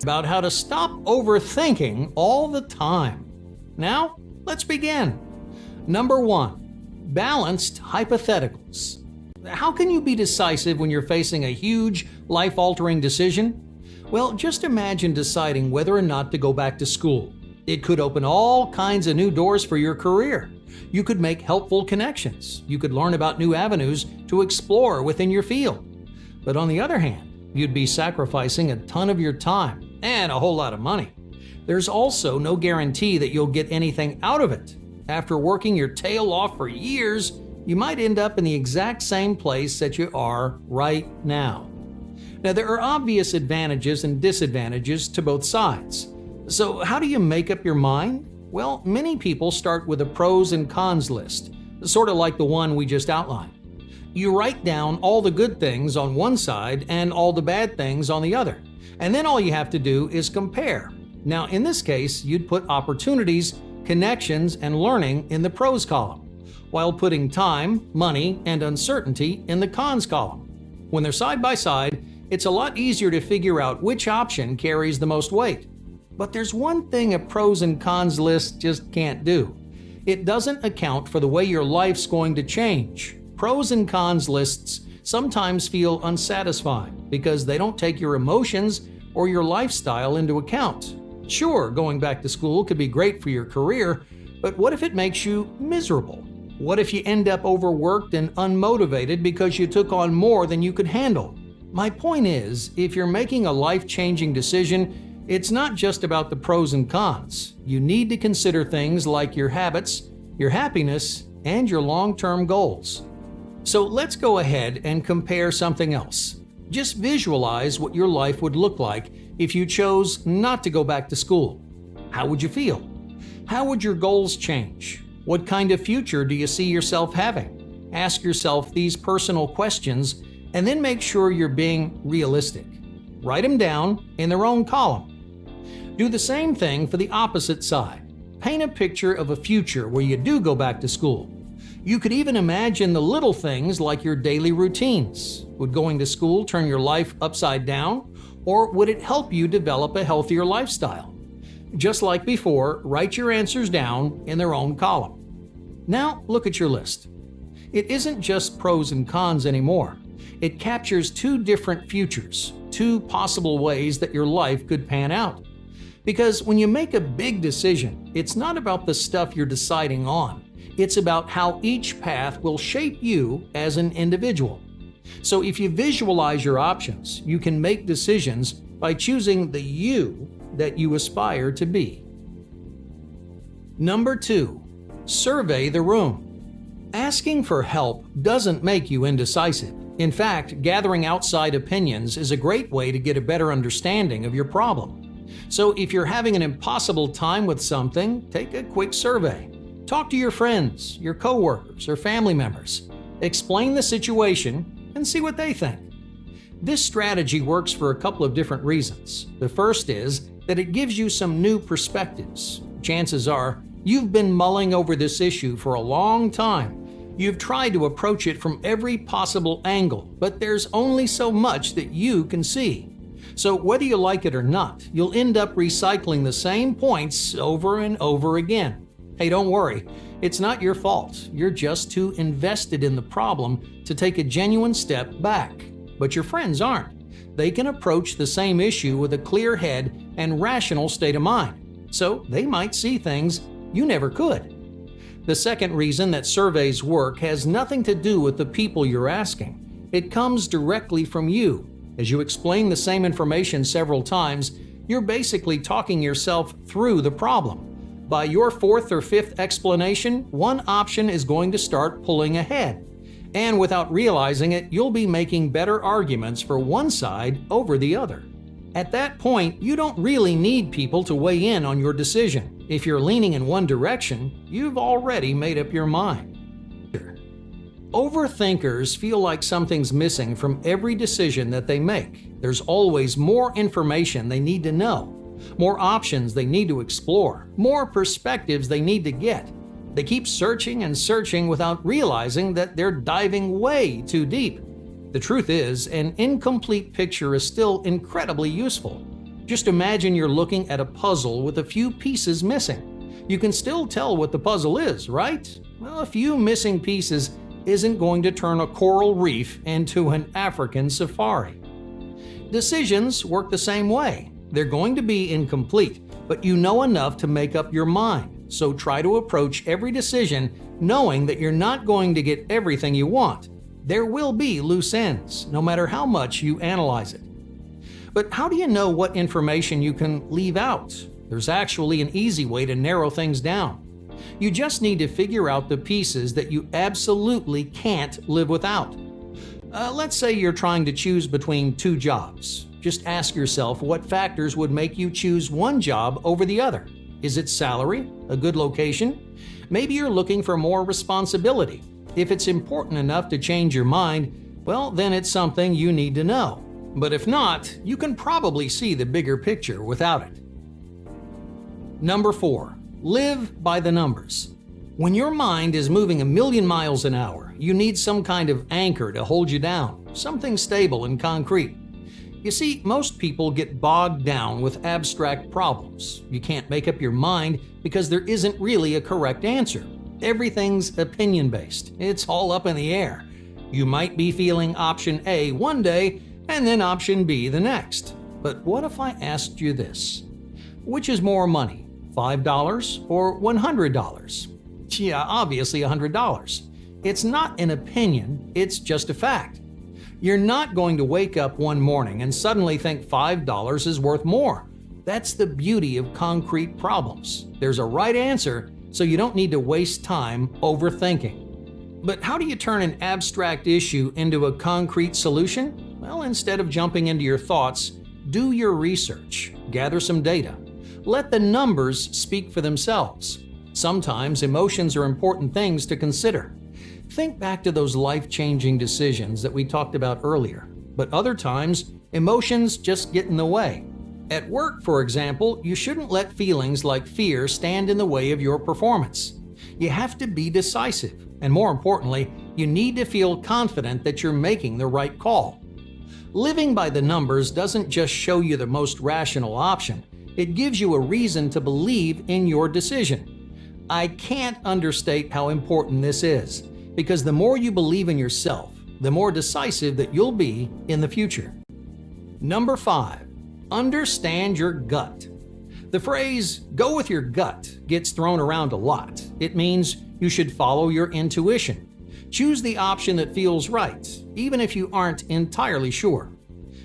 about how to stop overthinking all the time. Now, let's begin. Number 1, balanced hypotheticals. How can you be decisive when you're facing a huge, life-altering decision? Well, just imagine deciding whether or not to go back to school. It could open all kinds of new doors for your career. You could make helpful connections. You could learn about new avenues to explore within your field. But on the other hand, you'd be sacrificing a ton of your time and a whole lot of money. There's also no guarantee that you'll get anything out of it. After working your tail off for years, you might end up in the exact same place that you are right now. Now, there are obvious advantages and disadvantages to both sides. So how do you make up your mind? Well, many people start with a pros and cons list, sort of like the one we just outlined. You write down all the good things on one side and all the bad things on the other, and then all you have to do is compare. Now, in this case, you'd put opportunities, connections, and learning in the pros column, while putting time, money, and uncertainty in the cons column. When they're side by side, it's a lot easier to figure out which option carries the most weight. But there's one thing a pros and cons list just can't do. It doesn't account for the way your life's going to change. Pros and cons lists sometimes feel unsatisfying because they don't take your emotions or your lifestyle into account. Sure, going back to school could be great for your career, but what if it makes you miserable? What if you end up overworked and unmotivated because you took on more than you could handle? My point is, if you're making a life-changing decision, it's not just about the pros and cons. You need to consider things like your habits, your happiness, and your long-term goals. So let's go ahead and compare something else. Just visualize what your life would look like if you chose not to go back to school. How would you feel? How would your goals change? What kind of future do you see yourself having? Ask yourself these personal questions and then make sure you're being realistic. Write them down in their own column. Do the same thing for the opposite side. Paint a picture of a future where you do go back to school. You could even imagine the little things like your daily routines. Would going to school turn your life upside down, or would it help you develop a healthier lifestyle? Just like before, write your answers down in their own column. Now look at your list. It isn't just pros and cons anymore. It captures two different futures, two possible ways that your life could pan out. Because when you make a big decision, it's not about the stuff you're deciding on. It's about how each path will shape you as an individual. So if you visualize your options, you can make decisions by choosing the you that you aspire to be. Number 2, survey the room. Asking for help doesn't make you indecisive. In fact, gathering outside opinions is a great way to get a better understanding of your problem. So if you're having an impossible time with something, take a quick survey. Talk to your friends, your coworkers, or family members. Explain the situation and see what they think. This strategy works for a couple of different reasons. The first is that it gives you some new perspectives. Chances are you've been mulling over this issue for a long time. You've tried to approach it from every possible angle, but there's only so much that you can see. So whether you like it or not, you'll end up recycling the same points over and over again. Hey, don't worry. It's not your fault. You're just too invested in the problem to take a genuine step back. But your friends aren't. They can approach the same issue with a clear head and rational state of mind. So they might see things you never could. The second reason that surveys work has nothing to do with the people you're asking. It comes directly from you. As you explain the same information several times, you're basically talking yourself through the problem. By your fourth or fifth explanation, one option is going to start pulling ahead. And without realizing it, you'll be making better arguments for one side over the other. At that point, you don't really need people to weigh in on your decision. If you're leaning in one direction, you've already made up your mind. Overthinkers feel like something's missing from every decision that they make. There's always more information they need to know, more options they need to explore, more perspectives they need to get. They keep searching and searching without realizing that they're diving way too deep. The truth is, an incomplete picture is still incredibly useful. Just imagine you're looking at a puzzle with a few pieces missing. You can still tell what the puzzle is, right? Well, a few missing pieces isn't going to turn a coral reef into an African safari. Decisions work the same way. They're going to be incomplete, but you know enough to make up your mind. So try to approach every decision knowing that you're not going to get everything you want. There will be loose ends, no matter how much you analyze it. But how do you know what information you can leave out? There's actually an easy way to narrow things down. You just need to figure out the pieces that you absolutely can't live without. Let's say you're trying to choose between two jobs. Just ask yourself what factors would make you choose one job over the other. Is it salary? A good location? Maybe you're looking for more responsibility. If it's important enough to change your mind, well, then it's something you need to know. But if not, you can probably see the bigger picture without it. Number 4. Live by the numbers. When your mind is moving 1,000,000 miles an hour, you need some kind of anchor to hold you down, something stable and concrete. You see, most people get bogged down with abstract problems. You can't make up your mind because there isn't really a correct answer. Everything's opinion-based. It's all up in the air. You might be feeling option A one day and then option B the next. But what if I asked you this? Which is more money, $5 or $100? Yeah, obviously $100. It's not an opinion, it's just a fact. You're not going to wake up one morning and suddenly think $5 is worth more. That's the beauty of concrete problems. There's a right answer, so you don't need to waste time overthinking. But how do you turn an abstract issue into a concrete solution? Well, instead of jumping into your thoughts, do your research, gather some data. Let the numbers speak for themselves. Sometimes emotions are important things to consider. Think back to those life-changing decisions that we talked about earlier. But other times, emotions just get in the way. At work, for example, you shouldn't let feelings like fear stand in the way of your performance. You have to be decisive, and more importantly, you need to feel confident that you're making the right call. Living by the numbers doesn't just show you the most rational option, it gives you a reason to believe in your decision. I can't understate how important this is, because the more you believe in yourself, the more decisive that you'll be in the future. Number 5. Understand your gut. The phrase, go with your gut, gets thrown around a lot. It means you should follow your intuition. Choose the option that feels right, even if you aren't entirely sure.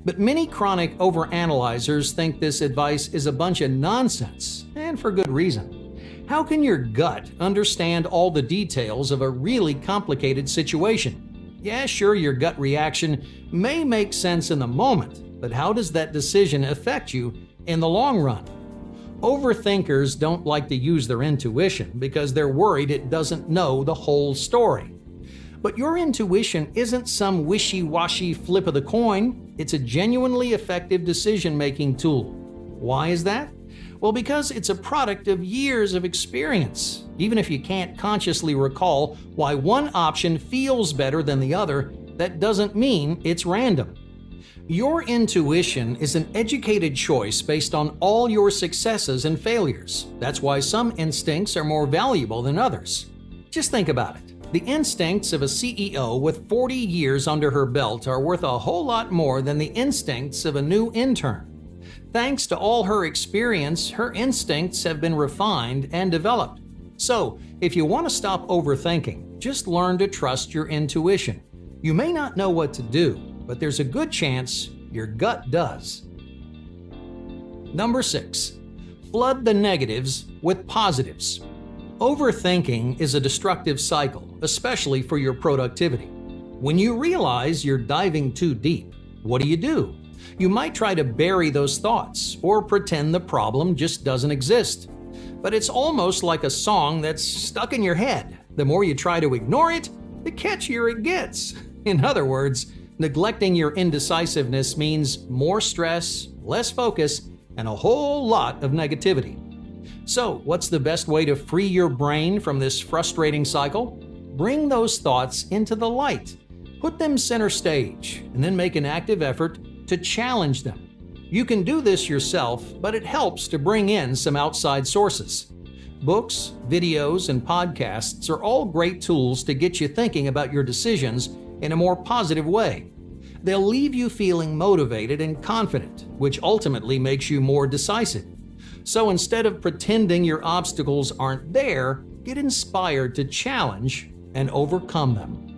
But many chronic overanalyzers think this advice is a bunch of nonsense, and for good reason. How can your gut understand all the details of a really complicated situation? Yeah, sure, your gut reaction may make sense in the moment, but how does that decision affect you in the long run? Overthinkers don't like to use their intuition because they're worried it doesn't know the whole story. But your intuition isn't some wishy-washy flip of the coin. It's a genuinely effective decision-making tool. Why is that? Well, because it's a product of years of experience. Even if you can't consciously recall why one option feels better than the other, that doesn't mean it's random. Your intuition is an educated choice based on all your successes and failures. That's why some instincts are more valuable than others. Just think about it. The instincts of a CEO with 40 years under her belt are worth a whole lot more than the instincts of a new intern. Thanks to all her experience, her instincts have been refined and developed. So, if you want to stop overthinking, just learn to trust your intuition. You may not know what to do, but there's a good chance your gut does. Number 6. Flood the negatives with positives. Overthinking is a destructive cycle, especially for your productivity. When you realize you're diving too deep, what do? You might try to bury those thoughts or pretend the problem just doesn't exist. But it's almost like a song that's stuck in your head. The more you try to ignore it, the catchier it gets. In other words, neglecting your indecisiveness means more stress, less focus, and a whole lot of negativity. So, what's the best way to free your brain from this frustrating cycle? Bring those thoughts into the light. Put them center stage, and then make an active effort to challenge them. You can do this yourself, but it helps to bring in some outside sources. Books, videos, and podcasts are all great tools to get you thinking about your decisions in a more positive way. They'll leave you feeling motivated and confident, which ultimately makes you more decisive. So instead of pretending your obstacles aren't there, get inspired to challenge and overcome them.